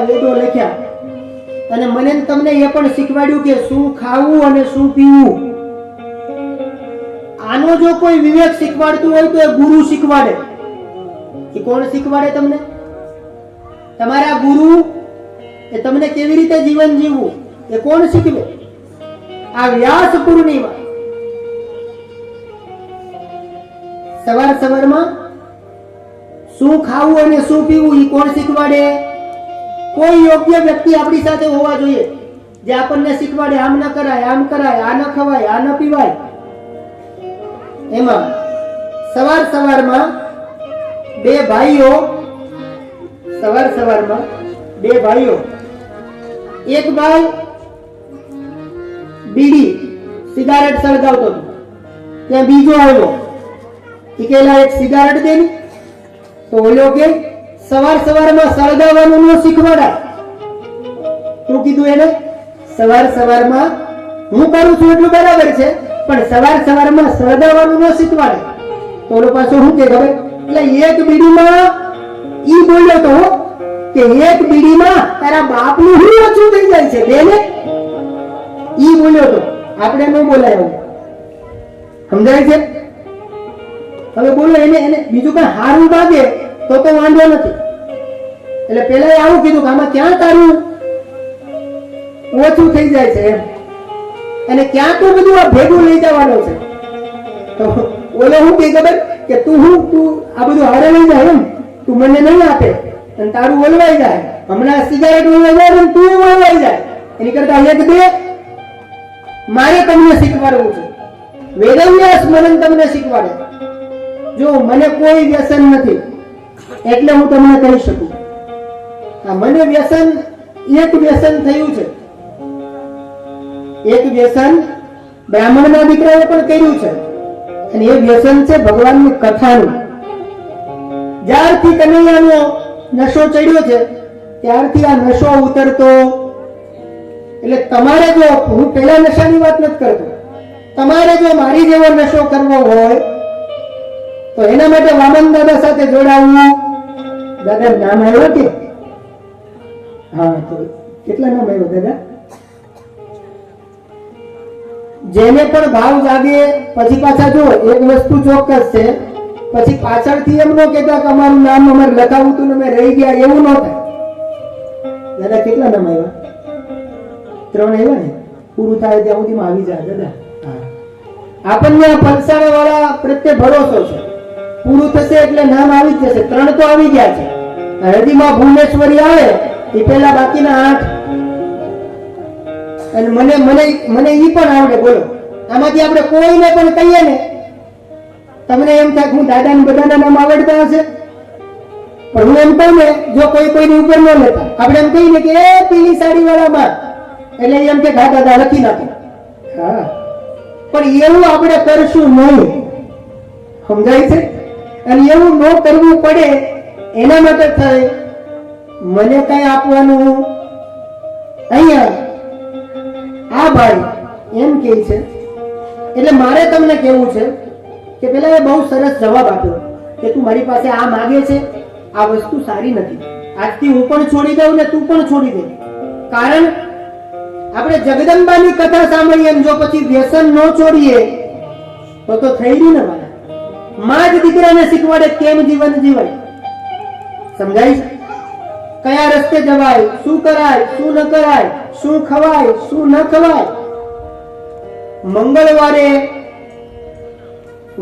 વેદો લખ્યા અને મને તમને એ પણ શીખવાડ્યું કે શું ખાવું અને શું પીવું. આનો જો કોઈ વિવેક શીખવાડતું હોય તો એ ગુરુ શીખવાડે. એ કોણ શીખવાડે તમને? તમારા ગુરુ. એ તમને કેવી રીતે જીવન જીવવું એ કોણ શીખવે? આ વ્યાસ પૂર્ણિમા સવાર સવારમાં શું ખાવું અને શું પીવું એ કોણ શીખવાડે? કોઈ યોગ્ય વ્યક્તિ આપણી સાથે હોવા જોઈએ જે આપણને શીખવાડે આમ ન કરાય, આમ કરાય, આ ન ખવાય, આ ન પીવાય. એમાં સવાર સવારમાં બે ભાઈઓ એક ભાઈ બીડી સિગારેટ સળગાવતો હતો. ત્યાં બીજો આવ્યો, કેલા એક સિગારેટ દે ને. તો ઓલો કે સવાર સવારમાં સળગાવવાનું ન શીખવાડાય. શું કીધું એને? સવાર સવારમાં હું કરું છું એટલું બરાબર છે, પણ સવાર સવારમાં સળગાવવાનું ન શીખવાડે. તો ઓલો પાછો શું કે ખબર? એટલે એક બીડીમાં ઈ બોલ્યો તો કે એક બીડીમાં તારા બાપનું હું ઓછું થઈ જાય છે બેને. ઈ બોલ્યો તો આપણે ન બોલાય એવું. સમજાય છે? હવે બોલો એને બીજું કઈ હારું લાગે તો વાંધો નથી. એટલે પેલા આવું કીધું કે આમાં ક્યાં તારું ઓછું થઈ જાય છે એમ, અને ક્યાં તું બધું આ ભેગું લઈ જવાનો છે. તો ઓલો શું કે ખબર કે તું આ બધું હારે લઈ જાય એમ, તું મને નહીં આપે અને તારું ઓલવાઈ જાય. હમણાં સિગારેટ ઓલવાઈ જાય ને તું ઓલવાઈ જાય. એની કરતા એક દે. મારે તમને શીખવાડવું છે. વેદવ્યાસ મને તમને શીખવાડે. જો મને કોઈ વ્યસન નથી એટલે હું તમને કહી શકું. મને વ્યસન એક વ્યસન થયું છે. એક વ્યસન બ્રાહ્મણના દીકરાએ પણ કર્યું છે, અને એ વ્યસન છે ભગવાનની કથાનું. જ્યારથી કનૈયાનો નશો ચડ્યો છે ત્યારથી આ નશો ઉતરતો. એટલે તમારે જો, હું પેલા નશાની વાત નથી કરતો, તમારે જો મારી જેવો નશો કરવો હોય તો એના માટે વામન દાદા સાથે જોડાવવું. દાદા નામ આવ્યો કે? હા, તો કેટલા નામ આવ્યો દાદા? જેને પણ ભાવ જાગે પછી પાછા જો એક વસ્તુ ચોક્કસ છે, પછી પાછળથી એમ ન કહેતા કે અમારું નામ અમારે લખાવું હતું ને અમે રહી ગયા, એવું ન થાય. દાદા કેટલા નામ આવ્યા? 3 આવ્યા ને? પૂરું થાય ત્યાં સુધીમાં આવી જાય દાદા. આપણને પલસાણા વાળા પ્રત્યે ભરોસો છે. પૂરું થશે એટલે નામ આવી જ જશે. 3 તો આવી ગયા છે. હળદીમાં ભુવનેશ્વરી આવે એ પેલા બાકીના 8. અને મને ઈ પણ આવડે. બોલો, આમાંથી આપણે કોઈને પણ કહીએ ને, તમને એમ થાય હું દાદાને બધાના નામ આવડતા હશે, પણ હું એમ કહું ને, જો કોઈની ઉપર ન લેતા, આપણે એમ કહીએ કે એ પીળી સાડી વાળા માં, એટલે એમ કે દાદા લખી નાખે. હા, પણ એવું આપણે કરશું નહીં. સમજાય છે? અને એવું ન કરવું પડે એના માટે થાય મને કઈ આપવાનું. અહીંયા આ ભાઈ એમ કહે છે, એટલે મારે તમને કેવું છે કે પેલા એ બહુ સરસ જવાબ આપ્યો કે તું મારી પાસે આ માગે છે, આ વસ્તુ સારી નથી, આજથી હું પણ છોડી દઉં ને તું પણ છોડી દે. કારણ આપણે જગદંબાની કથા સાંભળીએ જો પછી વ્યસન ન છોડીએ તો થઈ રહ્યું ને વાલા. માં જ દીકરાને શીખવાડે કેમ જીવન જીવાય. સમજાય? કયા રસ્તે જવાય, શું કરાય, શું ન કરાય, શું ખવાય, શું ન ખવાય. મંગળવારે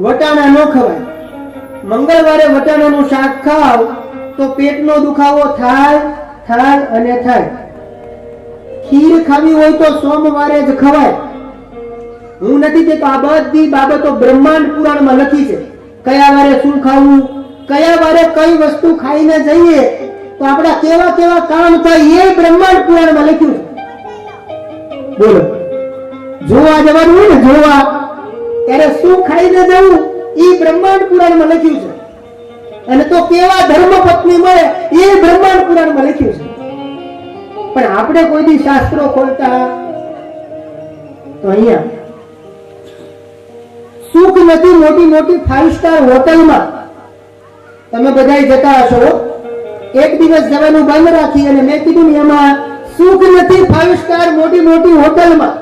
વટાણા ન ખવાય. મંગળવારે વટાણાનું શાક ખાવ તો પેટનો દુખાવો થાય અને થાય. ખીર ખાવી હોય તો સોમવારે જ ખવાય. હું નથી કહેતો, આ બધી બાબતો બ્રહ્માંડ પુરાણમાં લખી છે. કયા વારે શું ખાવું, કયા વારે કઈ વસ્તુ ખાઈને જઈએ તો આપણા કેવા કામ થાય એ બ્રહ્માંડ પુરાણમાં લખ્યું છે. બોલો, જોવા જવાનું હોય ને, જોવા ત્યારે શું ખાઈને જવું એ બ્રહ્માંડ પુરાણમાં લખ્યું છે. અને તો કેવા ધર્મ પત્ની મળે એ બ્રહ્માંડ પુરાણમાં લખ્યું છે. પણ આપણે કોઈ દી શાસ્ત્રો ખોલતા તો અહીંયા સુખ નથી. મોટી 5 સ્ટાર હોટલમાં તમે બધા જતા હશો, એક દિવસ જવાનું બંધ રાખી અને મેં કીધું ને એમાં સુખ નથી 5 સ્ટાર મોટી મોટી હોટલમાં,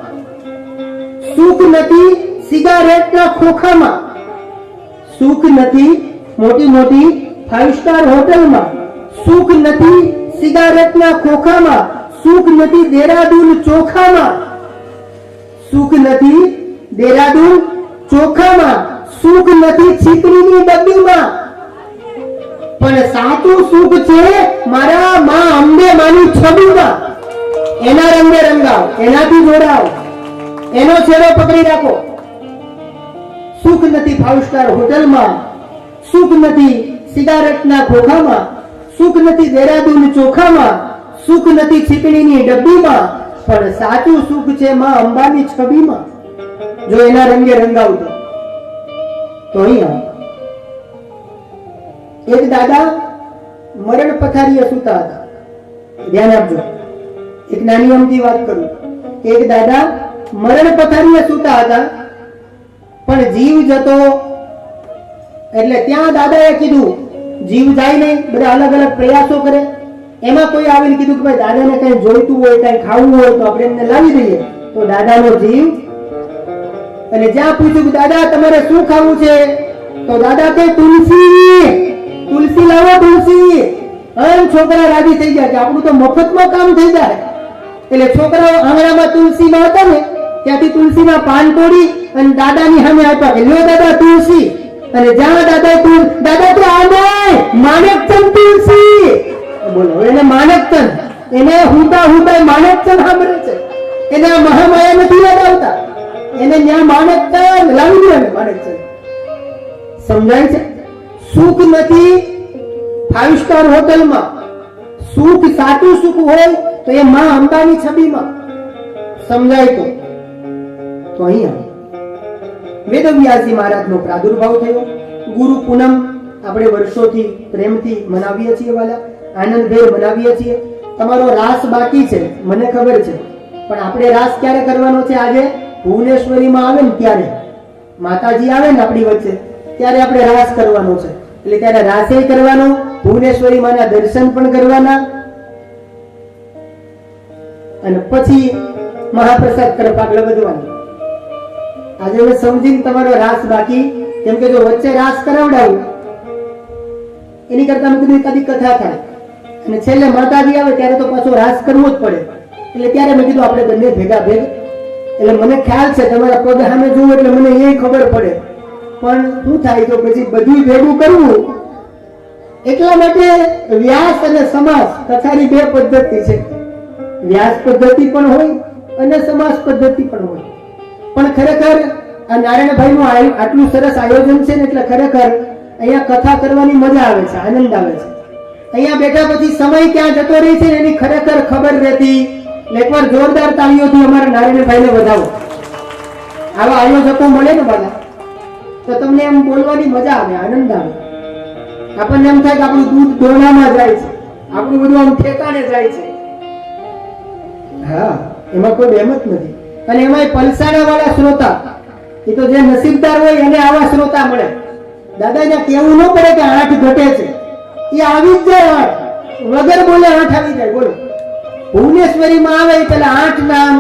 સુખ નથી સિગારેટના ખોખામાં, સુખ નથી મોટી મોટી 5 સ્ટાર હોટલમાં, સુખ નથી સિગારેટના ખોખામાં, સુખ નથી દેહરાદૂન ચોખામાં, સુખ નથી દેહરાદૂન ચોખામાં, સુખ નથી છીપડીની ડબ્બીમાં, પણ સાચું સુખ છે મારા માં અંબે માની છબીમાં. એના રંગે રંગાવ, એનાથી જોડાવ, એનો છેડો પકડી રાખો. સુખ નથી 5 સ્ટાર હોટલમાં, સુખ નથી સિગારેટના ખોખામાં, સુખ નથી દેહરાદૂન ચોખામાં, સુખ નથી છીપડીની ડબ્બીમાં, પણ સાચું સુખ છે માં અંબાની છબીમાં. જો એના રંગે રંગાવતો તો અહીંયા એક દાદા મરણ પથારીએ સૂતા હતા. ધ્યાન આપજો, એક નાની અમથી વાત કરું. એક દાદા મરણ પથારીએ સૂતા હતા, પણ જીવ જતો એટલે ત્યાં દાદાએ કીધું જીવ જાય નહીં, બધા અલગ અલગ પ્રયાસો કરે. એમાં કોઈ આવીને કીધું કે ભાઈ દાદાને કઈ જોઈતું હોય, કઈ ખાવું હોય તો આપણે એમને લાવી દઈએ. તો દાદાનો જીવ, અને જ્યાં પૂછ્યું કે દાદા તમારે શું ખાવું છે, તો દાદા કહે તુલસી, તુલસી લાવો તુલસી. અને છોકરા રાજી થઈ ગયા કે આપણું તો મફતમાં કામ થઈ જાય. એટલે છોકરાઓ આંગણામાં તુલસીમાં હતા ને ત્યાંથી તુલસીના પાન તોડી અને દાદાની સામે આપ્યા કે લ્યો દાદા તુલસી. અને જ્યાં દાદા તો આને માણેકચંદ તુલસી બોલો. એને માણેકચંદ, એને હુંતા હુંતા માણેકચંદ સાંભળે છે. એને આ મહામાયા નથી યાદ આવતા, એને ત્યાં માણેકચંદ લાવી દે. માણેકચંદ સમજાય છે. સુખ નથી 5 સ્ટાર હોટલમાં, સુખ સાચું સુખ હોય તો એ માં અંબાની છબીમાં. સમજાય તો અહીંયા વેદવ્યાસજી મહારાજનો પ્રાદુર્ભાવ થયો. ગુરુ પૂનમ આપણે વર્ષોથી પ્રેમથી મનાવીએ છીએ, વાલા આનંદભેર મનાવીએ છીએ. તમારો રાસ બાકી છે મને ખબર છે, પણ આપણે રાસ ક્યારે કરવાનો છે? આજે ભુવનેશ્વરીમાં આવે ને ત્યારે, માતાજી આવે ને આપણી વચ્ચે ત્યારે આપણે રાસ કરવાનો છે. એટલે ત્યારે રાસે કરવાનો, ભુવનેશ્વરી માના દર્શન પણ કરવાના, અને પછી મહાપ્રસાદ તરફ આગળ વધવાનું. આજે મેં સમજીને તમારો રાસ બાકી, કેમ કે જો વચ્ચે રાસ કરાવડાવું એની કરતા મેં કીધું કદી કથા થાય, અને છેલ્લે માતાજી આવે ત્યારે તો પાછો રાસ કરવો જ પડે. એટલે ત્યારે મેં કીધું આપણે બંને ભેગા ભેગ. એટલે મને ખ્યાલ છે તમારા પગ સામે જોવું એટલે મને એ ખબર પડે, પણ શું થાય તો પછી બધું ભેગું કરવું. એટલા માટે વ્યાસ અને સમાસ કથાની 2 પદ્ધતિ છે. વ્યાસ પદ્ધતિ પણ હોય અને સમાસ પદ્ધતિ પણ હોય. પણ ખરેખર આ નારાયણભાઈ નું આટલું સરસ આયોજન છે ને, એટલે ખરેખર અહીંયા કથા કરવાની મજા આવે છે, આનંદ આવે છે. અહીંયા બેઠા પછી સમય ક્યાં જતો રહે છે એની ખરેખર ખબર રહેતી. એકવાર જોરદાર તાળીઓથી અમારા નારાયણભાઈને વધાવો. આવા આયોજકો મળે ને બધા તો તમને એમ બોલવાની મજા આવે, આનંદ આવે. આપણને એમ થાય કે આપણું દૂધ દોણામાં જાય છે, આપણું બધું આમ ઠેકાણે જાય છે. હા, એમાં કોઈ બેમત નથી. અને એમાં પલસાણા વાળા શ્રોતા, એ તો જે નસીબદાર હોય એને આવા શ્રોતા મળે. દાદાને કેવું ન પડે કે 8 ઘટે છે, એ આવી જ જાય 8 વગર બોલે 8 આવી જાય. બોલો, ભુવનેશ્વરીમાં આવે પેલા 8 નામ,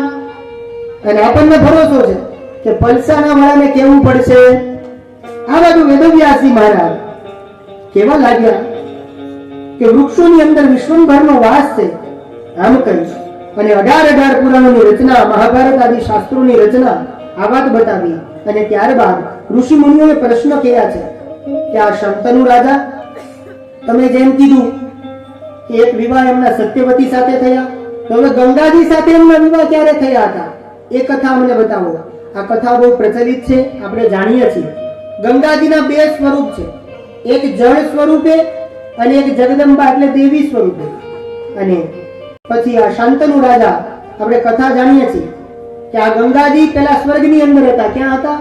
અને આપણને ભરોસો છે કે પલસાણા વાળાને કેવું પડશે. આ બાજુ વેદવ્યાસજી મહારાજ કેવા લાગ્યા કે વૃક્ષોની અંદર વિશ્વભરનો વાસ છે, આમ કરીશ. અને 18 પુરાણોની રચના, મહાભારત આદિ શાસ્ત્રોની રચના, આ વાત બતાવી. અને ત્યારબાદ ઋષિ મુનિઓએ પ્રશ્ન કર્યા છે કે આ શંતનુ રાજા, તમે જેમ કીધું કે એક વિવાહ એમના સત્યવતી સાથે થયા, તો હવે ગંગાજી સાથે એમના વિવાહ ક્યારે થયા હતા એ કથા અમને બતાવો. આ કથા બહુ પ્રચલિત છે, આપણે જાણીએ છીએ. ગંગાજીના 2 સ્વરૂપ છે, એક જળ સ્વરૂપે અને એક જગદંબા એટલે દેવી સ્વરૂપે. અને પછી આ શાંતનુ રાજા, આપણે કથા જાણીએ છીએ કે આ ગંગાજી પેલા સ્વર્ગની અંદર હતા. ક્યાં હતા?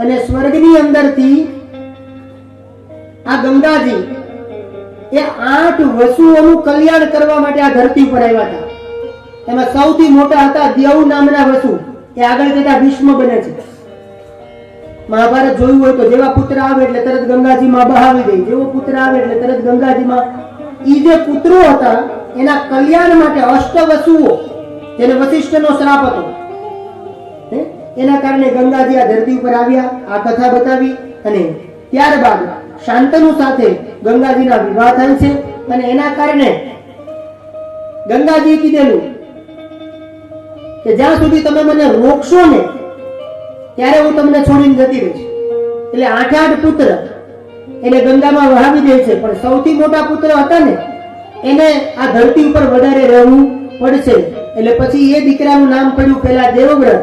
અને સ્વર્ગની અંદરથી આ ગંગાજી એ 8 વસુઓનું કલ્યાણ કરવા માટે આ ધરતી પર આવ્યા હતા. એમાં સૌથી મોટા હતા દેવ નામના વસુ, એ આગળ જતા ભીષ્મ બને છે. મહાભારત જોયું હોય તો જેવા પુત્ર આવે એટલે તરત ગંગાજીમાં બહાવી દે, જેવો પુત્ર આવે એટલે તરત ગંગાજીમાં. ઈ જે પુત્રો હતા એના કલ્યાણ માટે અષ્ટવસુઓ, જેને વશિષ્ઠનો શ્રાપ હતો, એના કારણે ગંગાજી આ ધરતી ઉપર આવ્યા, આ કથા બતાવી. અને ત્યારબાદ શાંતનુ સાથે ગંગાજીના વિવાહ થાય છે. અને એના કારણે ગંગાજી કીધેલું કે જ્યાં સુધી તમે મને રોકશો ને ત્યારે હું તમને છોડીને જતી રહીશ. એટલે 8 પુત્ર એને ગંગામાં વહાવી દે છે. પણ સૌથી મોટા પુત્ર હતા ને એને આ ધરતી ઉપર વધારે રહેવું પડશે. એટલે પછી એ દીકરાનું નામ પડ્યું પેલા દેવવ્રત.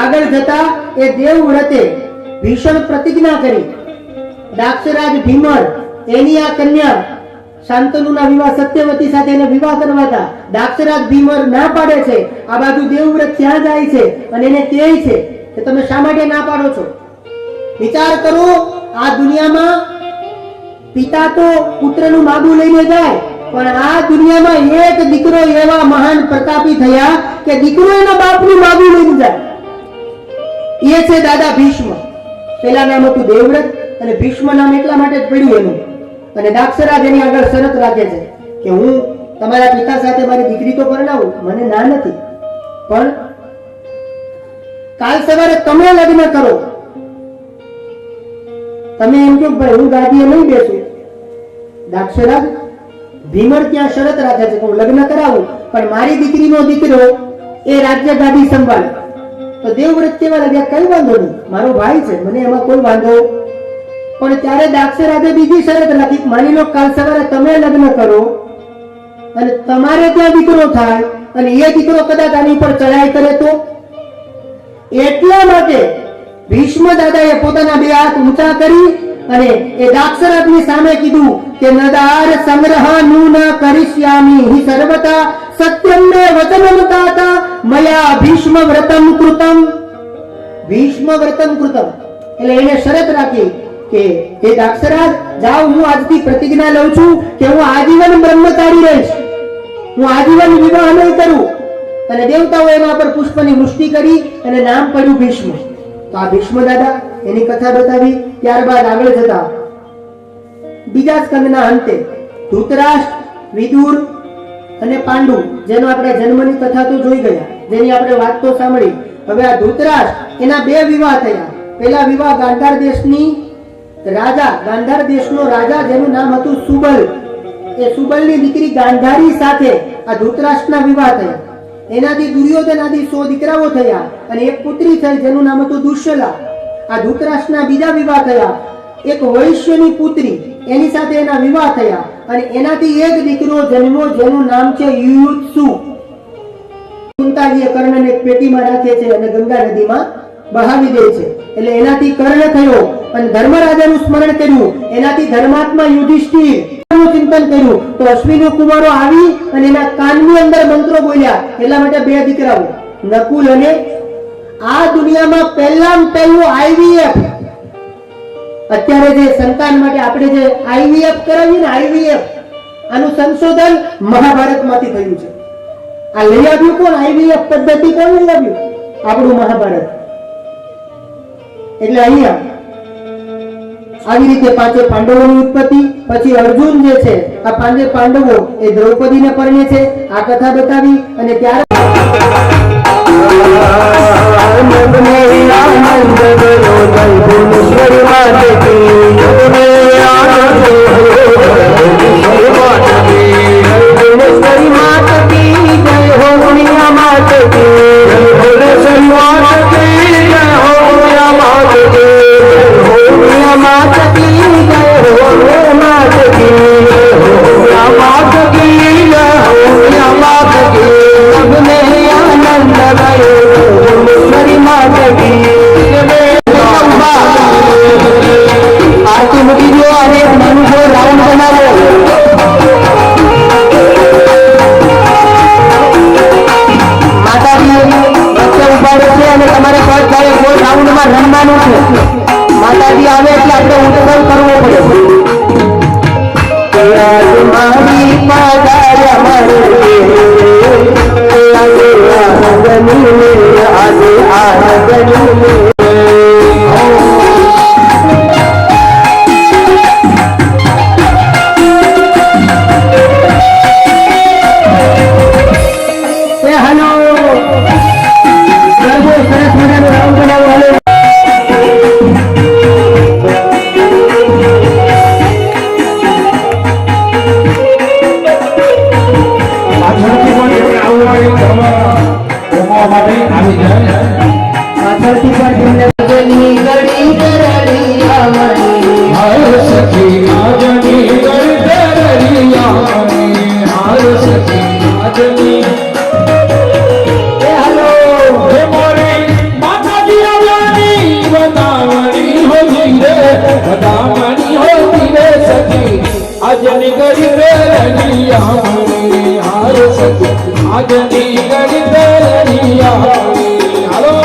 આગળ જતા એ દેવવ્રતે ભીષણ પ્રતિજ્ઞા કરી, દાક્ષરાજ ભીમર એની આ કન્યા શાંતનુના વિવાહ સત્યવતી સાથે એને વિવાહ કરવા હતા. દાક્ષરાજ ભીમર ના પાડે છે. આ બાજુ દેવવ્રત ત્યાં જાય છે અને એને કહે છે કે તમે શા માટે ના પાડો છો? વિચાર કરો, આ દુનિયામાં પિતા તો પુત્રનું માગું લઈને જાય, પણ આ દુનિયામાં એક દીકરો એવા મહાન પ્રતાપી થયા કે દીકરો એના બાપનું માગું લઈને જાય. એ છે દાદા ભીષ્મ. પેલા નામ હતું દેવવ્રત અને ભીષ્મ નામ એટલા માટે જ પડ્યું એનું. અને દાક્ષરાજ એની આગળ શરત રાખે છે કે હું તમારા પિતા સાથે મારી દીકરી તો પરણાવું, મને ના નથી, પણ કાલ સવારે તમે લગ્ન કરો. તમે એમ કહો ભાઈ હું ગાદીએ નહીં બેસું. દાક્ષરાજ ભીમર ત્યાં શરત રાખે છે કે હું લગ્ન કરાવું, પણ મારી દીકરીનો દીકરો એ રાજ્ય ગાદી સંભાળે. તો દેવવ્રત કેવા લાગ્યા, કઈ વાંધો નહીં, મારો ભાઈ છે, મને એમાં કોઈ વાંધો. પણ ત્યારે દાક્ષરાજે બીજી શરત રાખી, માની લો કાલ સવારે તમે લગ્ન કરો અને તમારે ત્યાં દીકરો થાય અને એ દીકરો કદાચ આની પર ચડાઈ કરે તો. એટલા માટે ભીષ્મ દાદાએ પોતાના 2 હાથ ઊંચા કરી અને એ દાક્ષરાજની સામે કીધું કે નદાર સંગ્રહ નું ન કરિષ્યામિ હિ સર્વતા સત્યમ મે વચનમ તાતા મયા ભીષ્મ વ્રતમ કૃતમ. ભીષ્મ વ્રતમ કૃતમ એટલે એને શરત રાખી કે હે દાક્ષરાજ, જાઓ, હું આજથી પ્રતિજ્ઞા લઉં છું કે હું આજીવન બ્રહ્મચારી રહીશ, હું આજીવન વિવાહ નહીં કરું. અને દેવતાઓ એના પર પુષ્પની વૃષ્ટિ કરી અને નામ પડ્યું ભીષ્મ. તો આ ભીષ્મ દાદા એની કથા બતાવી. ત્યારબાદ આગળ જતા બીજા સ્કંદના અંતે ધૃતરાષ્ટ્ર, વિદુર અને પાંડુ, જેનો આપણે જન્મની કથા તો જોઈ ગયા, જેની આપણે વાત તો સાંભળી. હવે આ ધૃતરાષ્ટ્ર એના 2 વિવાહ થયા. પહેલા વિવાહ ગાંધાર દેશની રાજા, ગાંધાર દેશનો રાજા જેનું નામ હતું સુબલ, એ સુબલની દીકરી ગાંધારી સાથે આ ધૃતરાષ્ટ્રના વિવાહ થયા. એનાથી દુર્યોધન આદિ 100 દીકરાઓ થયા અને એક પુત્રી થઈ જેનું નામ હતું દુશ્શલા. આ ધૃતરાષ્ટ્રના બીજા વિવાહ થયા. એક વૈશ્યની પુત્રી, એની સાથે એના વિવાહ થયા અને એનાથી એક દીકરો જન્મ્યો જેનું નામ છે યુયુત્સુ. કુંતાજીએ કર્ણને એક પેટીમાં રાખે છે અને ગંગા નદીમાં બહાવી દે છે. એટલે એનાથી કર્ણ થયો અને ધર્મરાજાનું સ્મરણ કર્યું. એનાથી ધર્માત્મા યુધિષ્ઠિર ચિંતન કર્યું તો અશ્વિનો કુમારો આવી અને એના કાનની અંદર મંત્રો બોલ્યા. એટલા માટે 2 દીકરાઓ નકુલ અને આ દુનિયામાં પહેલું આઈવીએફ, અત્યારે જે સંતાન માટે આપણે જે આઈવીએફ કરાવીએ ને, આઈવીએફ આનું સંશોધન મહાભારતમાંથી થયું છે. આ લઈ આવ્યું કોણ? આઈવીએફ પદ્ધતિ કોણ લઈ આવ્યું? આપણું મહાભારત. એટલે અહીંયા આવી રીતે 5 પાંડવોની ઉત્પત્તિ. પછી અર્જુન જે છે આ 5 પાંડવો એ દ્રૌપદીને પરણે છે. આ કથા બતાવી અને ત્યારે માતાજી આવે એટલે આપણે ઉત્સવ કરવો પડે. પાછળથી પણ તમને ગળી કરડી આવણી હાર સખી આજની ગળતરી આવણી હાર સખી આજની એ હાલો હે મોરી માતાજી આવવાની વધામણી હોતી રે વધામણી હોતી રે સખી આજની ગળતરી આવણી હાર સખી આજની ગળતરી આવણી હાલો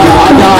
રાજા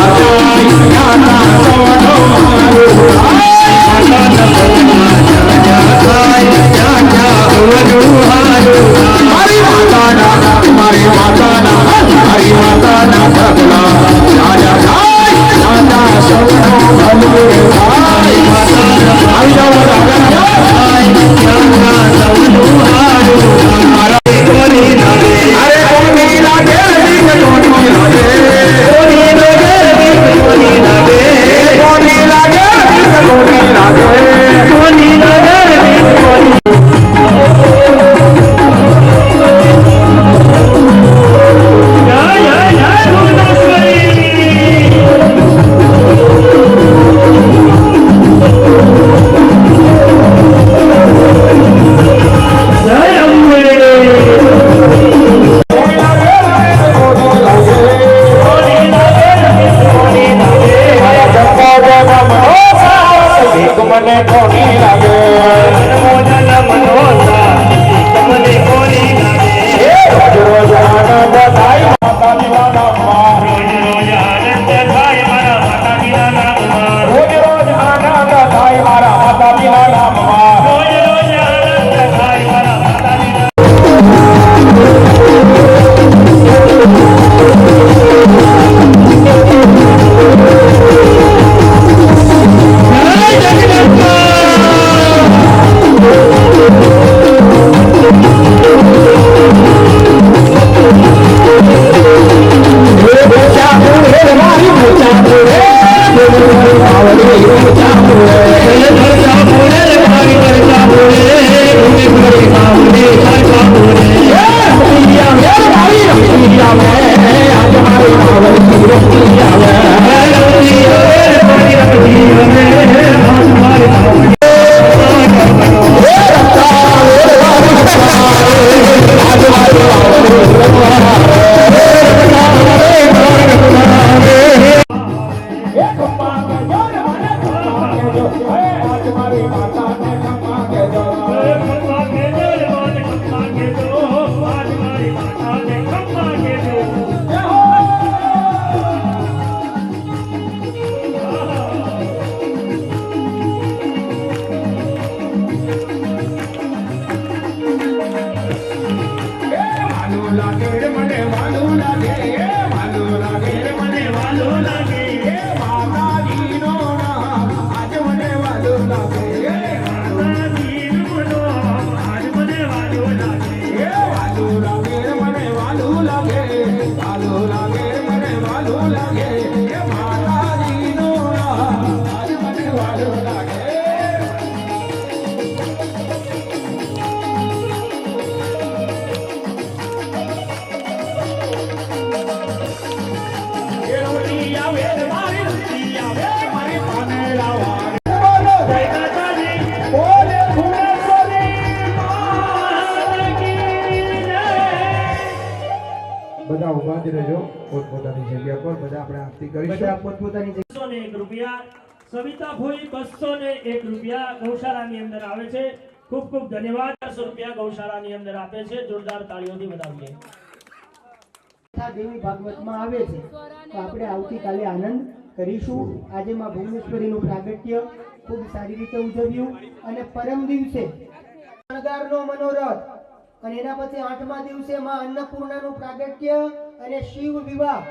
બધા આપણે આરતી બધા કરીશું. પોતપોતાની જગ્યાએ 201 રૂપિયા, સવિતા ભોઈ 201 રૂપિયા ગૌશાળાની અંદર આવે છે. ખૂબ ખૂબ ધન્યવાદ. 400 રૂપિયા ગૌશાળાની અંદર આપે છે. જોરદાર તાળીઓથી વધાવીએ. દેવી ભાગવતમાં આવે છે તો આપણે આવતીકાલે આનંદ કરીશું. આજે માં ભુવનેશ્વરીનું પ્રાગટ્ય ખૂબ સારી રીતે ઉજવ્યું અને પરમ દિવસે શણગારનો મનોરથ અને એના પછી 8મા દિવસે માં અન્નપૂર્ણાનું પ્રાગટ્ય અને શિવ વિવાહ.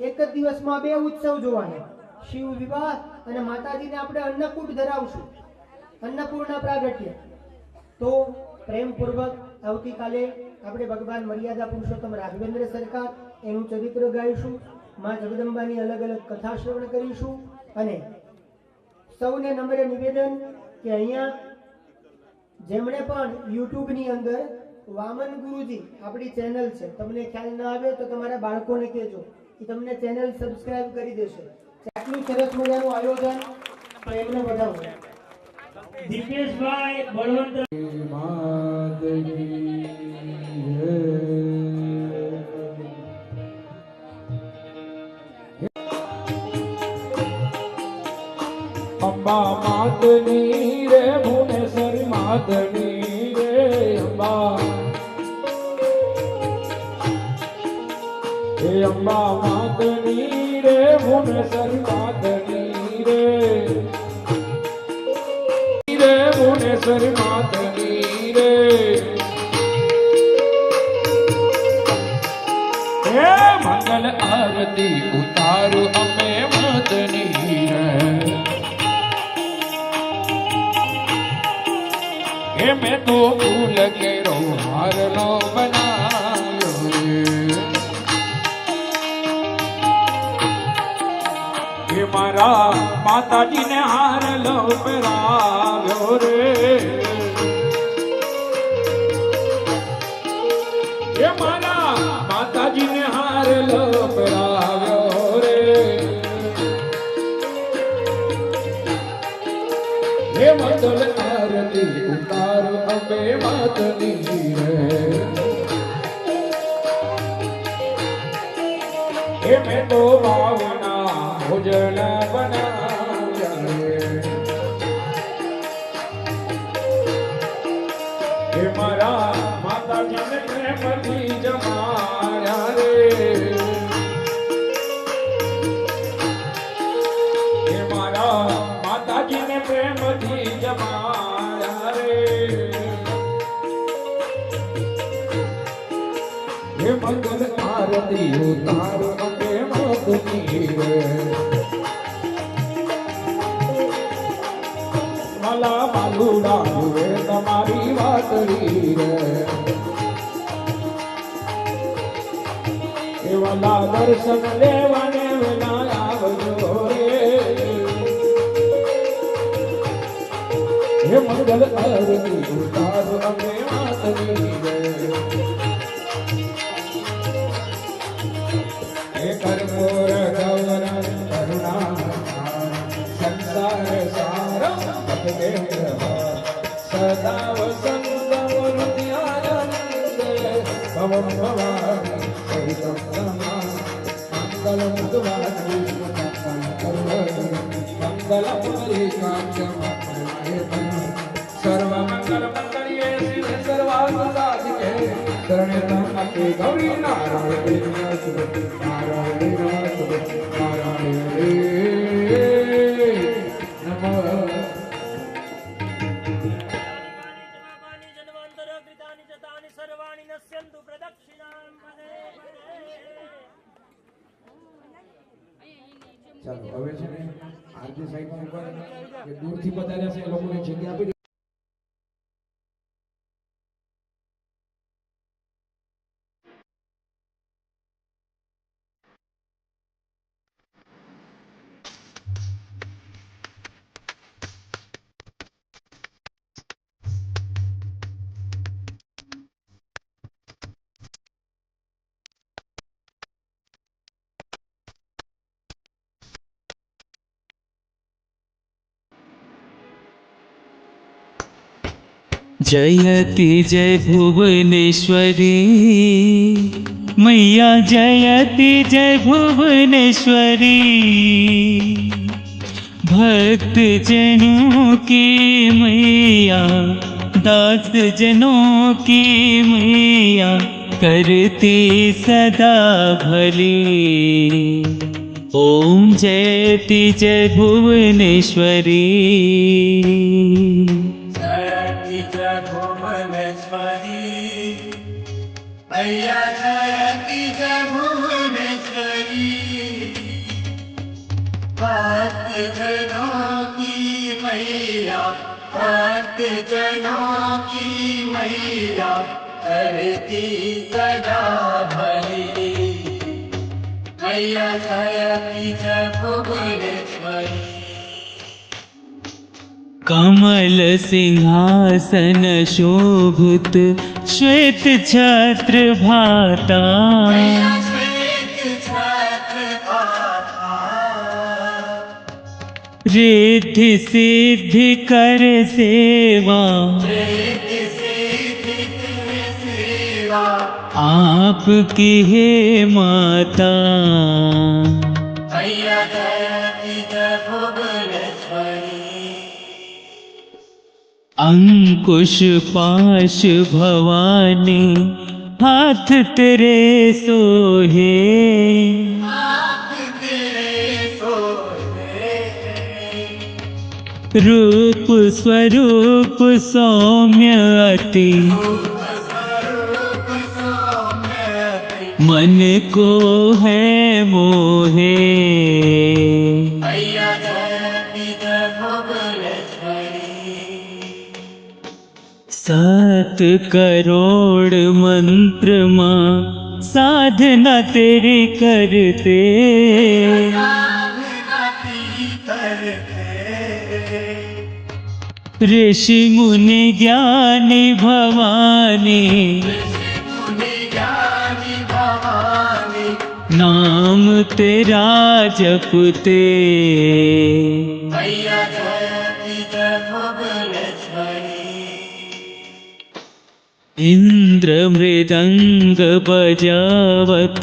એક જ દિવસમાં બે ઉત્સવ જોવાના, શિવ વિવાહ અને માતાજીને આપણે અન્નકૂટ ધરાવશું, અન્નપૂર્ણા પ્રાગટ્ય. તો પ્રેમપૂર્વક આવતીકાલે આપણે ભગવાન મર્યાદા પુરુષોત્તમ રાઘવેન્દ્ર સરકાર એનું ચરિત્ર ગાઈશું, માં જગદંબાની અલગ અલગ કથા શ્રવણ કરીશું. અને સૌને નમ્ર નિવેદન કે અહીંયા જેમણે પણ યુટ્યુબની અંદર વામન ગુરુજી આપણી ચેનલ છે, તમને ખ્યાલ ના આવે તો તમારા બાળકોને કહેજો કે તમને ચેનલ સબસ્ક્રાઇબ કરી દેશે. આટલું સરસ મજાનું આયોજન તો એમને વધાવો. દીપેશભાઈ બળવંત અંબા માતની રે ભુવનેશ્વરી માતની રે અંબા, હે અંબા માતની રે ભુવનેશ્વરી માતની રે ભુવનેશ્વરી માતની રે. હે મંગલ આરતી ઉતારું અમે માતની રે. હે મેં તો ફૂલ કેરો હારનો બનાવ્યો રે. હે મારા માતાજીને હારલો પહેરાવ્યો રે. હે મારા માતાજીને હારલો પહેરાવ્યો રે. હે મંગલ આરતી ઉતાર અંબે માતની રે. હે મેં તો ભાવના ભોજન બનાવ્યા રે. હે મારા માતાજીને પ્રેમથી જમાડ્યા રે. હે મારા માતાજીને પ્રેમથી જમાડ્યા રે. હે મંગલ આરતી ઉતાર અંબે માતની રે. માલા માલુડા જુએ તમારી વાતડી રે. એવાલા દર્શન લેવાને વેલા આવજો રે. હે મંગલ આરતી ઉતાર અંબે માતની રે. હે કર્પૂર ગૌર કરુણા સંસાર સારમ સદા વસંત વૃદ્ધાનંદ ભવમ ભવાની સહિતમ સમા મંગલમ દ્વારી મંગલમ હરિકાંચમ સર્વ મંગલ મંગલ્યે શિવે સર્વાર્થ સાધિકે શરણે ત્રંબકે ગૌરી નારાયણી નમસ્તે નારાયણી નમસ્તે નારાયણી નમઃ. ચાલો હવે છે ને આરતી સાઈડ ઉપર દૂરથી પધાર્યા છે એ લોકોને જગ્યા આપી. जयति जय भुवनेश्वरी मैया जयति जय भुवनेश्वरी, भक्त जनों की मैया, दास जनों की मैया, करती सदा भली। ओम जयति जय भुवनेश्वरी। जयति जय भुवनेश्वरी, मैया जयति जय भुवनेश्वरी, भक्त जनों की मैया, भक्त जनों की मैया, करती सदा भली। मैया जयति जय भुवनेश्वरी। कमल सिंहासन शोभित, श्वेत छत्र भाता, रिद्धि सिद्धि कर सेवा, आपकी है माता। मैया जयति जय भुवनेश्वरी। अंकुश पाश भवानी, हाथ तेरे सोहे, रूप स्वरूप सौम्य अति, मन को है मोहे। मैया जयति जय भुवनेश्वरी। सात करोड़ मंत्र माँ, साधना तेरी करते, ऋषि मुनि ज्ञानी भवानी, नाम तेरा जपते। मैया जयति जय भुवनेश्वरी। इंद्र मृदंग बजावत,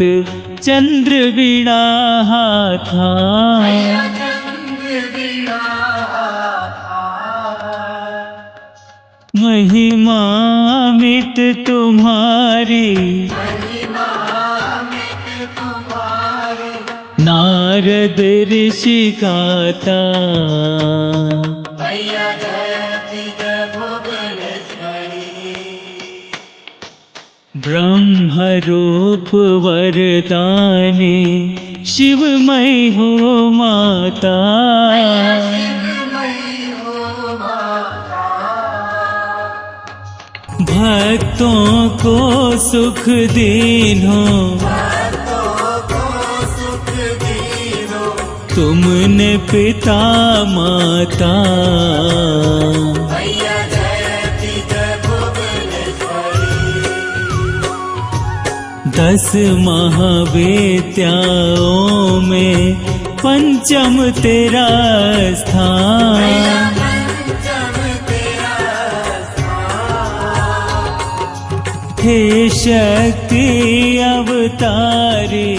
चंद्र वीणा हाथा, महिमा अमित तुम्हारी, नारद ऋषि गाता। मैया जयति जय भुवनेश्वरी। ब्रह्म रूप वरदानी, शिवमय हो माता। भक्तों को सुख दीनो, तुमने पिता माता। मैया जयति जय भुवनेश्वरी। 10 महाविद्याओं में पंचम तेरा स्थान, हे शक्ति अवतारी,